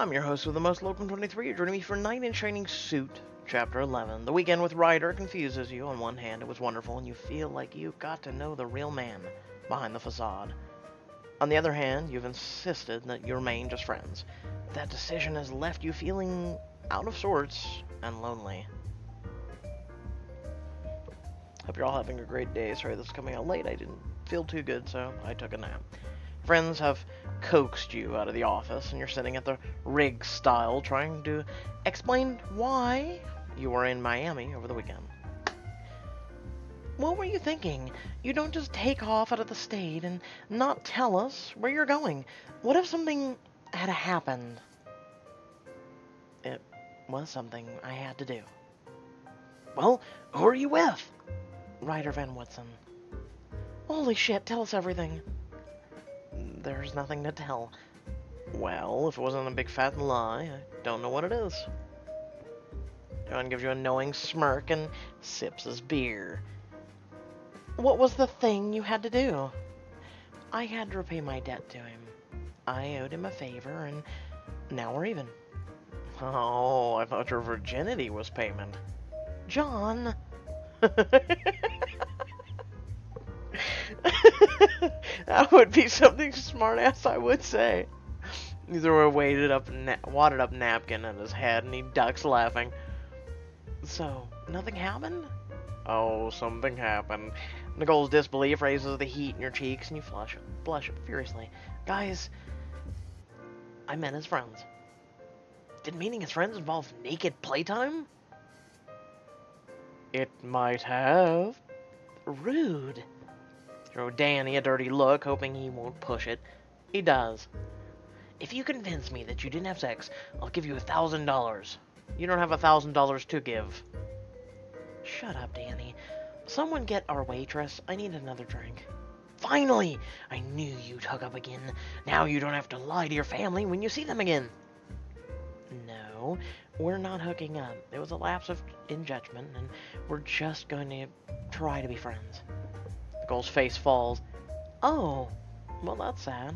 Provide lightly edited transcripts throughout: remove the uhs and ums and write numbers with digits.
I'm your host with the most, Logan 23. You're joining me for Knight in Shining Suit, Chapter 11. The weekend with Ryder confuses you. On one hand, it was wonderful, and you feel like you got to know the real man behind the facade. On the other hand, you've insisted that you remain just friends. That decision has left you feeling out of sorts and lonely. Hope you're all having a great day. Sorry this is coming out late. I didn't feel too good, so I took a nap. Friends have coaxed you out of the office, and you're sitting at the rig style trying to explain why you were in Miami over the weekend. What were you thinking? You don't just take off out of the state and not tell us where you're going. What if something had happened? It was something I had to do. Well, who are you with? Ryder Van Woodson. Holy shit, tell us everything. There's nothing to tell. Well, if it wasn't a big fat lie, I don't know what it is. John gives you a knowing smirk and sips his beer. What was the thing you had to do? I had to repay my debt to him. I owed him a favor, and now we're even. Oh, I thought your virginity was payment. John! That would be something smart-ass I would say. He threw a wadded up napkin at his head, and he ducks laughing. So, nothing happened? Oh, something happened. Nicole's disbelief raises the heat in your cheeks, and you blush furiously. Guys, I meant his friends. Did meeting his friends involve naked playtime? It might have. Rude. Throw Danny a dirty look, hoping he won't push it. He does. If you convince me that you didn't have sex, I'll give you $1,000. You don't have $1,000 to give. Shut up, Danny. Someone get our waitress. I need another drink. Finally! I knew you'd hook up again. Now you don't have to lie to your family when you see them again. No, we're not hooking up. It was a lapse in judgment, and we're just going to try to be friends. Nicole's face falls. Oh, well, that's sad.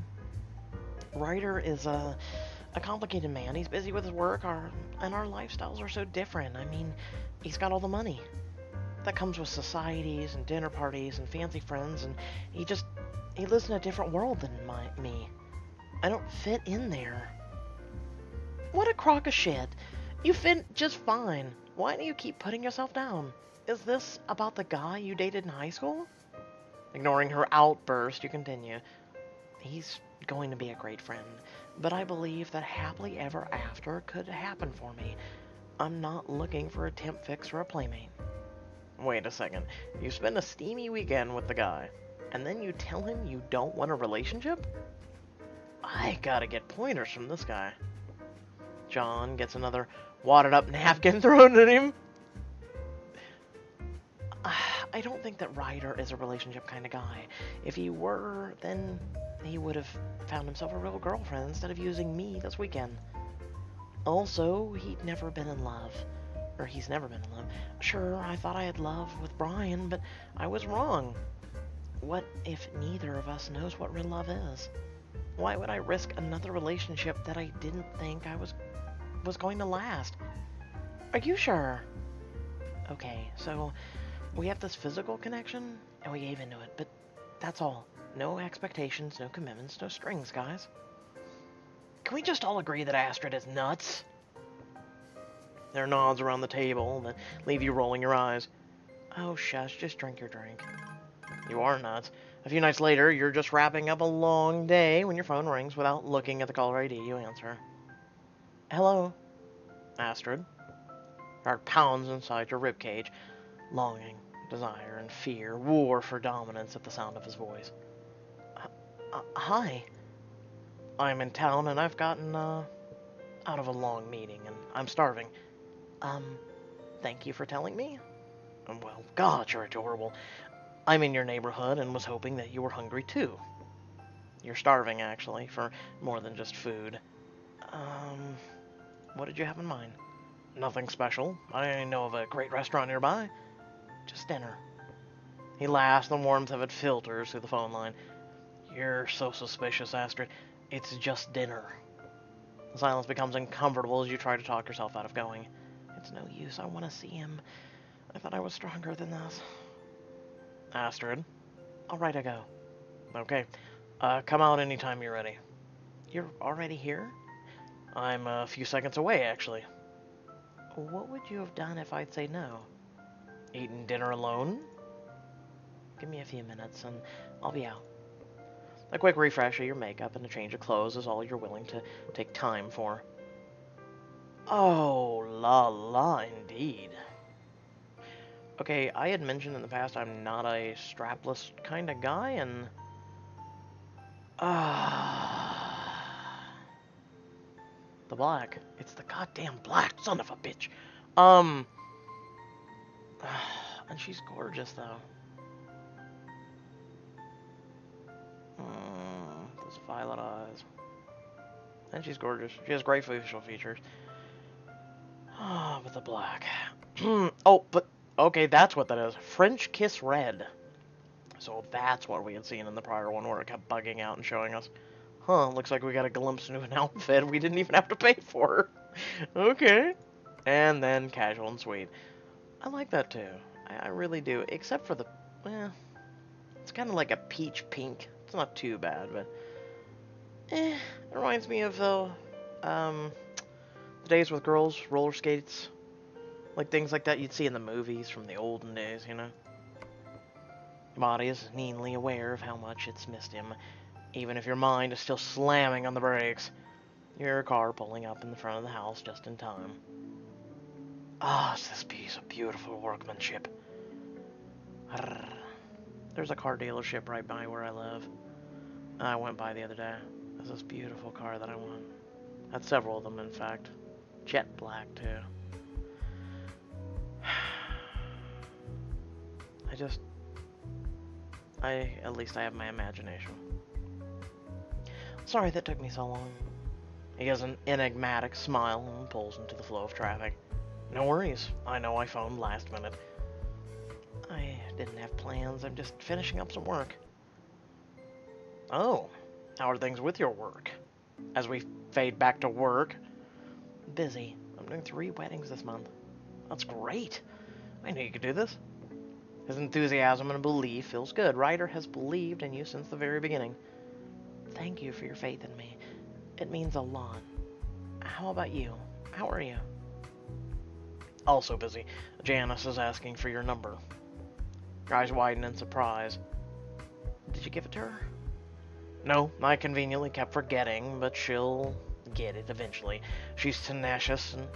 Ryder is a complicated man. He's busy with his work, and our lifestyles are so different. I mean, he's got all the money. That comes with societies and dinner parties and fancy friends, and he lives in a different world than me. I don't fit in there. What a crock of shit. You fit just fine. Why do you keep putting yourself down? Is this about the guy you dated in high school? Ignoring her outburst, you continue. He's going to be a great friend, but I believe that happily ever after could happen for me. I'm not looking for a temp fix or a playmate. Wait a second. You spend a steamy weekend with the guy, and then you tell him you don't want a relationship? I gotta get pointers from this guy. John gets another wadded up napkin thrown at him. I don't think that Ryder is a relationship kind of guy. If he were, then he would have found himself a real girlfriend instead of using me this weekend. Also, he'd never been in love. Or he's never been in love. Sure, I thought I had love with Brian, but I was wrong. What if neither of us knows what real love is? Why would I risk another relationship that I didn't think I was going to last? Are you sure? Okay, so we have this physical connection, and we gave into it, but that's all. No expectations, no commitments, no strings, guys. Can we just all agree that Astrid is nuts? There are nods around the table that leave you rolling your eyes. Oh, shush, just drink your drink. You are nuts. A few nights later, you're just wrapping up a long day when your phone rings without looking at the caller ID. You answer. Hello, Astrid. Heart pounds inside your ribcage. Longing, desire, and fear war for dominance at the sound of his voice. Hi. I'm in town, and I've gotten, out of a long meeting, and I'm starving. Thank you for telling me? Well, God, you're adorable. I'm in your neighborhood and was hoping that you were hungry, too. You're starving, actually, for more than just food. What did you have in mind? Nothing special. I know of a great restaurant nearby. Just dinner. He laughs, the warmth of it filters through the phone line. You're so suspicious, Astrid. It's just dinner. The silence becomes uncomfortable as you try to talk yourself out of going. It's no use. I want to see him. I thought I was stronger than this. Astrid. All right, I go. Okay. Come out anytime you're ready. You're already here? I'm a few seconds away, actually. What would you have done if I'd say no? Eaten dinner alone? Give me a few minutes and I'll be out. A quick refresh of your makeup and a change of clothes is all you're willing to take time for. Oh, la la, indeed. Okay, I had mentioned in the past I'm not a strapless kind of guy, and... the black. It's the goddamn black, son of a bitch. And she's gorgeous, though. Those violet eyes. And she's gorgeous. She has great facial features. Ah, but the black. Oh, but... Okay, that's what that is. French Kiss Red. So that's what we had seen in the prior one where it kept bugging out and showing us. Huh, looks like we got a glimpse into an outfit we didn't even have to pay for. Okay. And then casual and sweet. I like that too. I really do. Except for the... it's kind of like a peach pink. It's not too bad, but... It reminds me of, the days with girls, roller skates. Like things like that you'd see in the movies from the olden days, you know? Your body is keenly aware of how much it's missed him, even if your mind is still slamming on the brakes. Your car pulling up in the front of the house just in time. Ah, it's this piece of beautiful workmanship. There's a car dealership right by where I live. I went by the other day. There's this beautiful car that I want. Had several of them, in fact. Jet black, too. At least I have my imagination. Sorry that took me so long. He has an enigmatic smile and pulls into the flow of traffic. No worries. I know I phoned last minute. I didn't have plans. I'm just finishing up some work. Oh, how are things with your work? As we fade back to work. Busy. I'm doing 3 weddings this month. That's great. I knew you could do this. His enthusiasm and belief feels good. Ryder has believed in you since the very beginning. Thank you for your faith in me. It means a lot. How about you? How are you? Also busy. Janice is asking for your number. Your eyes widen in surprise. Did you give it to her? No, I conveniently kept forgetting, but she'll get it eventually. She's tenacious and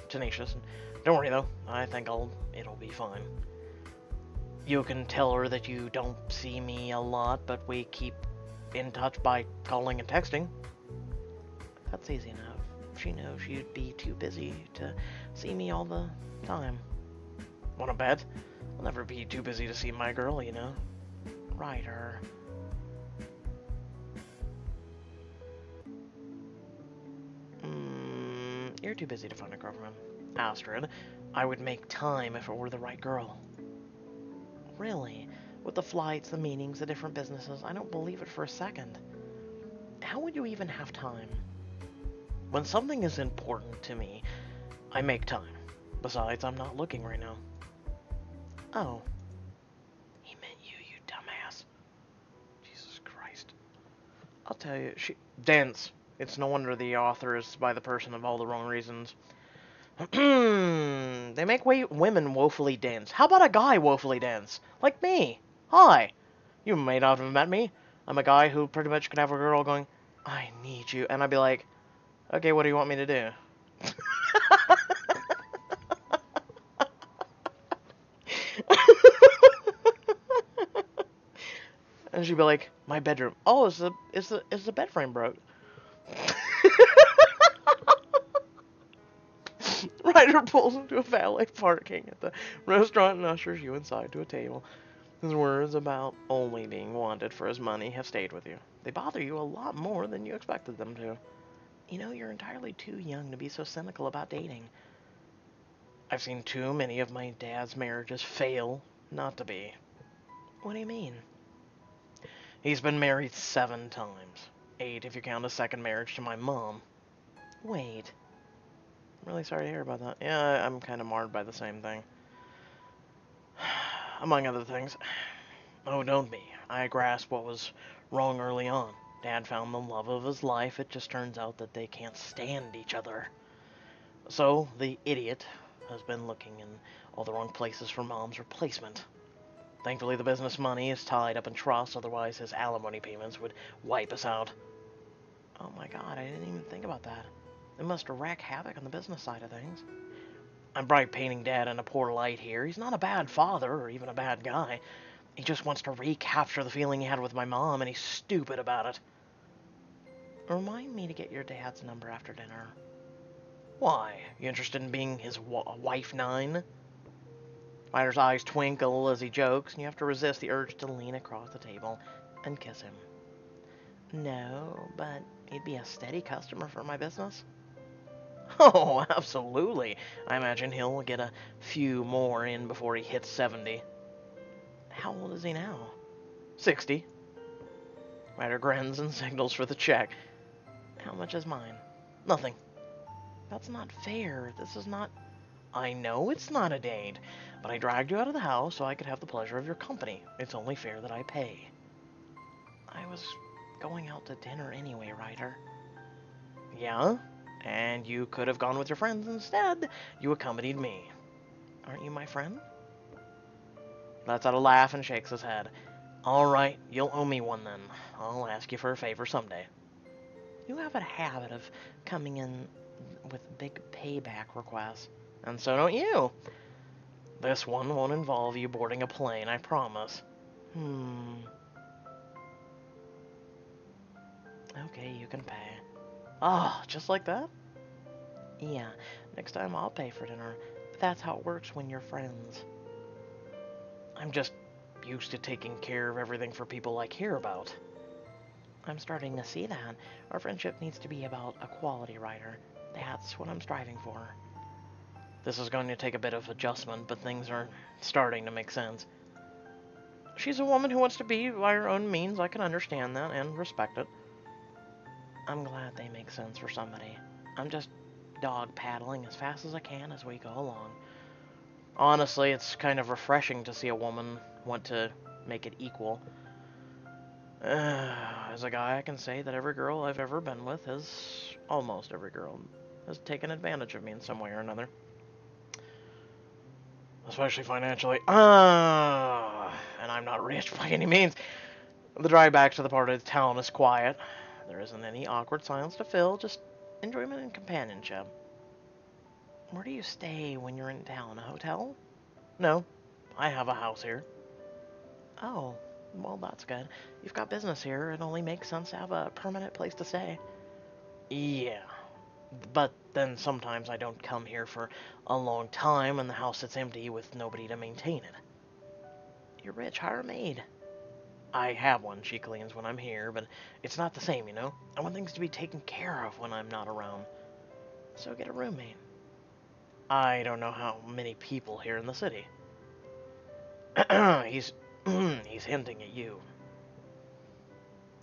don't worry though. I think it'll be fine. You can tell her that you don't see me a lot, but we keep in touch by calling and texting. That's easy enough. She knows you'd be too busy to see me all the time. Wanna bet? I'll never be too busy to see my girl, you know. Ryder. You're too busy to find a girlfriend. Astrid, I would make time if it were the right girl. Really? With the flights, the meetings, the different businesses, I don't believe it for a second. How would you even have time? When something is important to me, I make time. Besides, I'm not looking right now. Oh. He meant you, you dumbass. Jesus Christ. I'll tell you, dense. It's no wonder the author is by the person of all the wrong reasons. They make women woefully dense. How about a guy woefully dense? Like me. Hi. You may not have met me. I'm a guy who pretty much could have a girl going, I need you. And I'd be like, okay, what do you want me to do? And she'd be like, my bedroom. Oh, is the bed frame broke? Ryder pulls into a valet parking at the restaurant and ushers you inside to a table. His words about only being wanted for his money have stayed with you. They bother you a lot more than you expected them to. You know, you're entirely too young to be so cynical about dating. I've seen too many of my dad's marriages fail not to be. What do you mean? He's been married 7 times. 8 if you count a second marriage to my mom. Wait. I'm really sorry to hear about that. Yeah, I'm kind of marred by the same thing. Among other things. Oh, don't be. I grasped what was wrong early on. Dad found the love of his life. It just turns out that they can't stand each other. So, the idiot has been looking in all the wrong places for Mom's replacement. Thankfully, the business money is tied up in trust, otherwise his alimony payments would wipe us out. Oh my god, I didn't even think about that. It must wreak havoc on the business side of things. I'm bright painting Dad in a poor light here. He's not a bad father, or even a bad guy. He just wants to recapture the feeling he had with my mom, and he's stupid about it. Remind me to get your dad's number after dinner. Why? You interested in being his wife 9? Ryder's eyes twinkle as he jokes, and you have to resist the urge to lean across the table and kiss him. No, but he'd be a steady customer for my business. Oh, absolutely. I imagine he'll get a few more in before he hits 70. How old is he now? 60. Ryder grins and signals for the check. How much is mine? Nothing. That's not fair. This is not... I know it's not a date, but I dragged you out of the house so I could have the pleasure of your company. It's only fair that I pay. I was going out to dinner anyway, Ryder. Yeah? And you could have gone with your friends instead. You accompanied me. Aren't you my friend? Lets out a laugh and shakes his head. Alright, you'll owe me one then. I'll ask you for a favor someday. You have a habit of coming in with big payback requests. And so don't you. This one won't involve you boarding a plane, I promise. Okay, you can pay. Oh, just like that? Yeah, next time I'll pay for dinner. That's how it works when you're friends. I'm just used to taking care of everything for people I care about. I'm starting to see that. Our friendship needs to be about equality, Ryder. That's what I'm striving for. This is going to take a bit of adjustment, but things are starting to make sense. She's a woman who wants to be by her own means. I can understand that and respect it. I'm glad they make sense for somebody. I'm just dog paddling as fast as I can as we go along. Honestly, it's kind of refreshing to see a woman want to make it equal. As a guy, I can say that every girl I've ever been with almost every girl, has taken advantage of me in some way or another. Especially financially. And I'm not rich by any means. The drive back to the part of the town is quiet. There isn't any awkward silence to fill, just enjoyment and companionship. Where do you stay when you're in town? A hotel? No, I have a house here. Oh, well, that's good. You've got business here. It only makes sense to have a permanent place to stay. Yeah, but then sometimes I don't come here for a long time and the house sits empty with nobody to maintain it. You're rich, hire a maid. I have one, she cleans when I'm here, but it's not the same, you know? I want things to be taken care of when I'm not around. So get a roommate. I don't know how many people here in the city. he's he's hinting at you.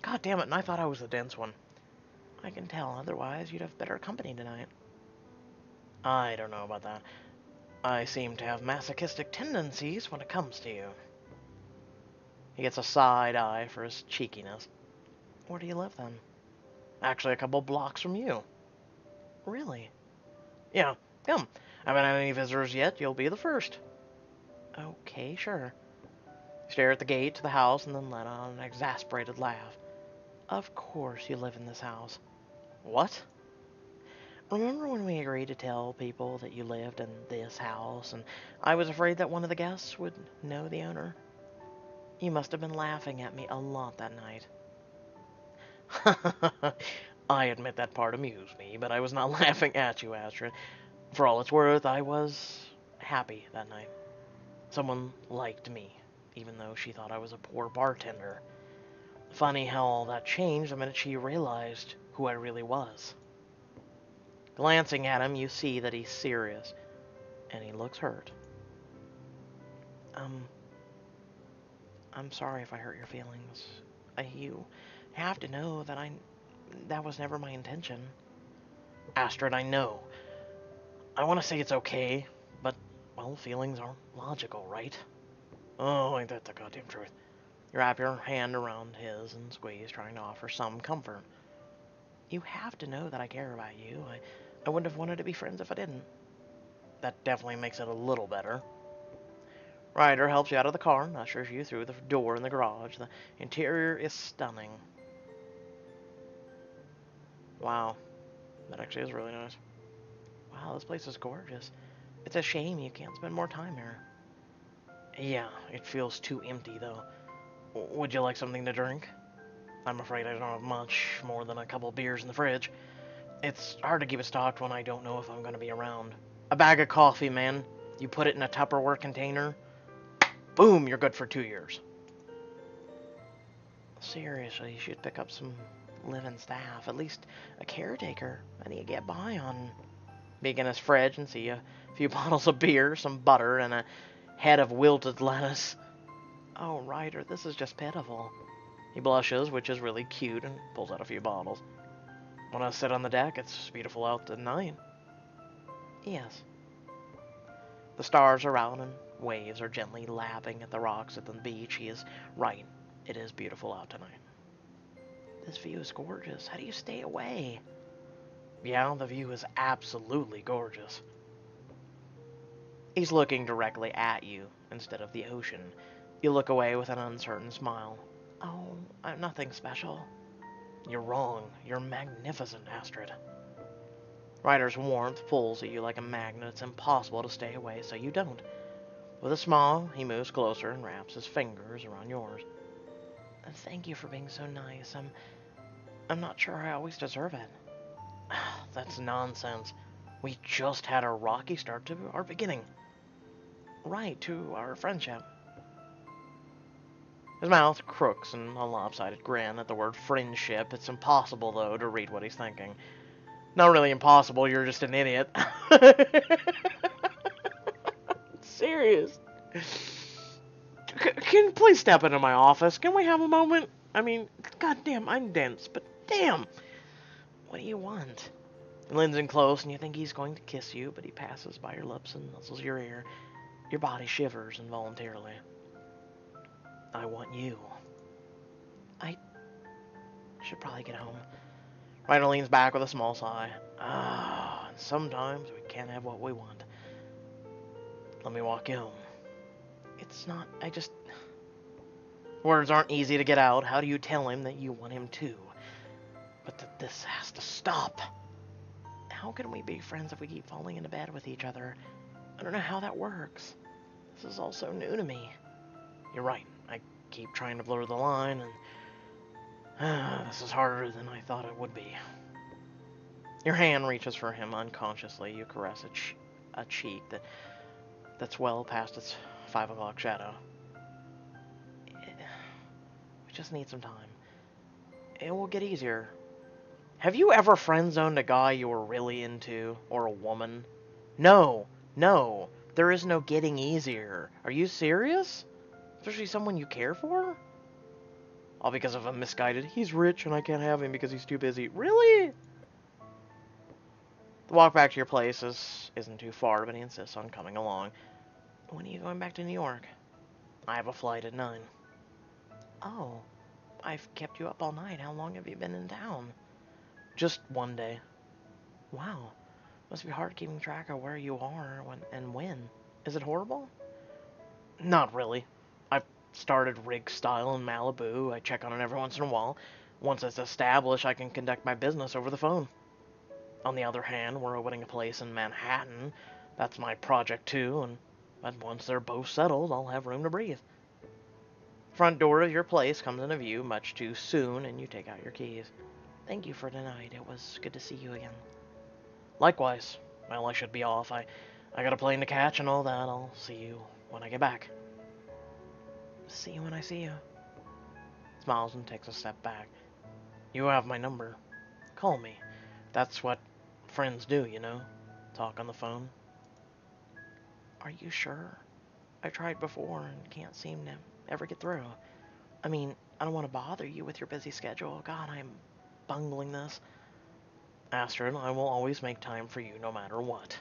God damn it, and I thought I was the dense one. I can tell, otherwise you'd have better company tonight. I don't know about that. I seem to have masochistic tendencies when it comes to you. He gets a side eye for his cheekiness. Where do you live then? Actually, a couple blocks from you. Really? Yeah, come. Haven't had any visitors yet, you'll be the first. Okay, sure. Stare at the gate to the house and then let out an exasperated laugh. Of course you live in this house. What? Remember when we agreed to tell people that you lived in this house, and I was afraid that one of the guests would know the owner? You must have been laughing at me a lot that night. I admit that part amused me, but I was not laughing at you, Astrid. For all it's worth, I was happy that night. Someone liked me, even though she thought I was a poor bartender. Funny how all that changed the minute she realized who I really was. Glancing at him, you see that he's serious, and he looks hurt. I'm sorry if I hurt your feelings. You have to know that that was never my intention. Astrid, I know. I want to say it's okay, but, well, feelings aren't logical, right? Oh, ain't that the goddamn truth. You wrap your hand around his and squeeze, trying to offer some comfort. You have to know that I care about you. I wouldn't have wanted to be friends if I didn't. That definitely makes it a little better. Ryder helps you out of the car and ushers you through the door in the garage. The interior is stunning. Wow, that actually is really nice. Wow, this place is gorgeous. It's a shame you can't spend more time here. Yeah, it feels too empty, though. Would you like something to drink? I'm afraid I don't have much more than a couple beers in the fridge. It's hard to keep it stocked when I don't know if I'm going to be around. A bag of coffee, man. You put it in a Tupperware container. Boom, you're good for 2 years. Seriously, you should pick up some living staff. At least a caretaker. I need to get by on. Peek in his fridge and see a few bottles of beer, some butter, and a head of wilted lettuce. Oh, Ryder, this is just pitiful. He blushes, which is really cute, and pulls out a few bottles. Want to sit on the deck? It's beautiful out tonight. Yes. The stars are out and waves are gently lapping at the rocks at the beach. He is right. It is beautiful out tonight. This view is gorgeous. How do you stay away? Yeah, the view is absolutely gorgeous. He's looking directly at you instead of the ocean. You look away with an uncertain smile. Oh, I'm nothing special. You're wrong. You're magnificent, Astrid. Ryder's warmth pulls at you like a magnet. It's impossible to stay away, so you don't. With a smile, he moves closer and wraps his fingers around yours. Thank you for being so nice. I'm not sure I always deserve it. That's nonsense. We just had a rocky start to our beginning. Right, to our friendship. His mouth crooks in a lopsided grin at the word friendship. It's impossible, though, to read what he's thinking. Not really impossible, you're just an idiot. Serious. Can you please step into my office? Can we have a moment? I mean, goddamn, I'm dense, but damn. What do you want? He leans in close and you think he's going to kiss you, but he passes by your lips and nuzzles your ear. Your body shivers involuntarily. I want you. I should probably get home. Ryder leans back with a small sigh. Ah, and sometimes we can't have what we want. Let me walk you home. It's not, Words aren't easy to get out. How do you tell him that you want him too? But that this has to stop. How can we be friends if we keep falling into bed with each other? I don't know how that works. This is all so new to me. You're right. I keep trying to blur the line, and this is harder than I thought it would be. Your hand reaches for him unconsciously. You caress a cheek that's well past its 5 o'clock shadow. We just need some time. It will get easier. Have you ever friend-zoned a guy you were really into? Or a woman? No. No. There is no getting easier. Are you serious? Especially someone you care for? All because of a misguided, he's rich and I can't have him because he's too busy. Really? The walk back to your place isn't too far, but he insists on coming along. When are you going back to New York? I have a flight at 9. Oh, I've kept you up all night. How long have you been in town? Just one day. Wow. Must be hard keeping track of where you are and when. Is it horrible? Not really. I've started rig style in Malibu. I check on it every once in a while. Once it's established, I can conduct my business over the phone. On the other hand, we're opening a place in Manhattan. That's my project too, but once they're both settled, I'll have room to breathe. Front door of your place comes into view much too soon, and you take out your keys. Thank you for tonight. It was good to see you again. Likewise. Well, I should be off. I got a plane to catch and all that. I'll see you when I get back. See you when I see you. Smiles and takes a step back. You have my number. Call me. That's what friends do, you know? Talk on the phone. Are you sure? I tried before and can't seem to ever get through. I mean, I don't want to bother you with your busy schedule. God, I'm bungling this. Astrid, I will always make time for you no matter what.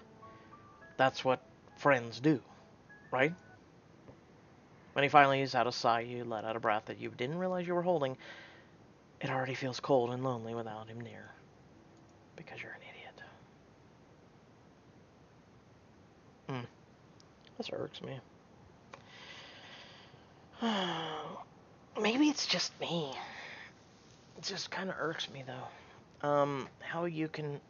That's what friends do, right? When he finally is out a sigh, you let out a breath that you didn't realize you were holding. It already feels cold and lonely without him near. Because you're an idiot. This irks me. Maybe it's just me. It just kind of irks me, though. How you can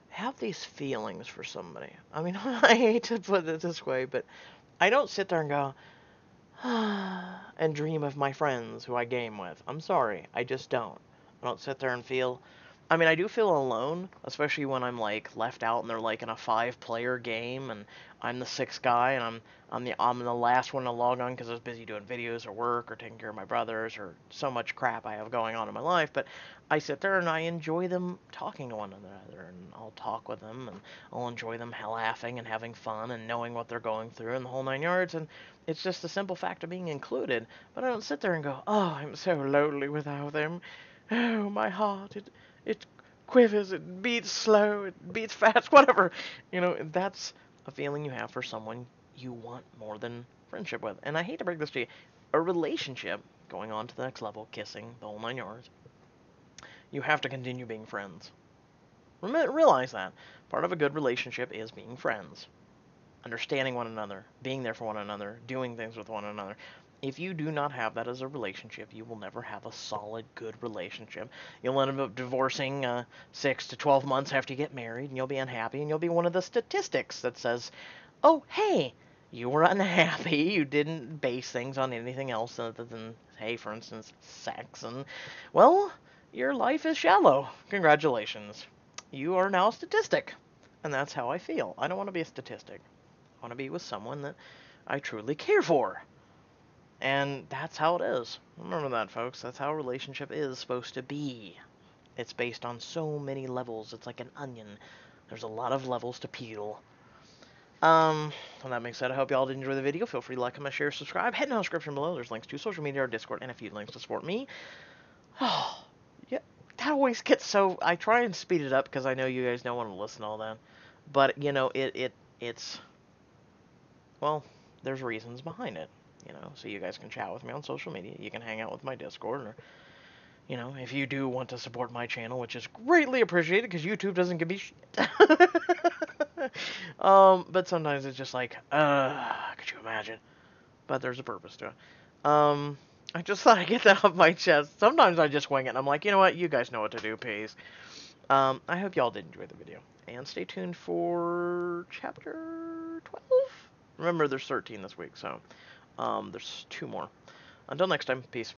have these feelings for somebody. I mean, I hate to put it this way, but I don't sit there and go, and dream of my friends who I game with. I'm sorry, I just don't. I don't sit there and feel. I mean, I do feel alone, especially when I'm like left out and they're like in a 5-player game and I'm the 6th guy and I'm the last one to log on because I was busy doing videos or work or taking care of my brothers or so much crap I have going on in my life. But I sit there and I enjoy them talking to one another, and I'll talk with them and I'll enjoy them laughing and having fun and knowing what they're going through and the whole 9 yards. And it's just the simple fact of being included. But I don't sit there and go, oh, I'm so lonely without them. Oh, my heart, it quivers, it beats slow, it beats fast, whatever. That's a feeling you have for someone you want more than friendship with. And I hate to break this to you, a relationship, going on to the next level, kissing, the whole 9 yards, you have to continue being friends. Realize that. Part of a good relationship is being friends. Understanding one another, being there for one another, doing things with one another. If you do not have that as a relationship, you will never have a solid, good relationship. You'll end up divorcing 6 to 12 months after you get married, and you'll be unhappy, and you'll be one of the statistics that says, oh, hey, you were unhappy, you didn't base things on anything else other than, hey, for instance, sex, and, well, your life is shallow. Congratulations. You are now a statistic. And that's how I feel. I don't want to be a statistic. I want to be with someone that I truly care for. And that's how it is. Remember that, folks. That's how a relationship is supposed to be. It's based on so many levels. It's like an onion. There's a lot of levels to peel. And that being said, I hope y'all did enjoy the video. Feel free to like, comment, share, subscribe. Head down the description below. There's links to social media, our Discord, and a few links to support me. Oh, yeah. That always gets so... I try and speed it up because I know you guys don't want to listen to all that. But, it's... Well, there's reasons behind it, so you guys can chat with me on social media. You can hang out with my Discord, or, if you do want to support my channel, which is greatly appreciated because YouTube doesn't give me shit. But sometimes it's just like, could you imagine? But there's a purpose to it. I just thought I'd get that off my chest. Sometimes I just wing it, and I'm like, you know what? You guys know what to do, peace. I hope y'all did enjoy the video. And stay tuned for chapter 12? Remember, there's 13 this week, so there's 2 more. Until next time, peace.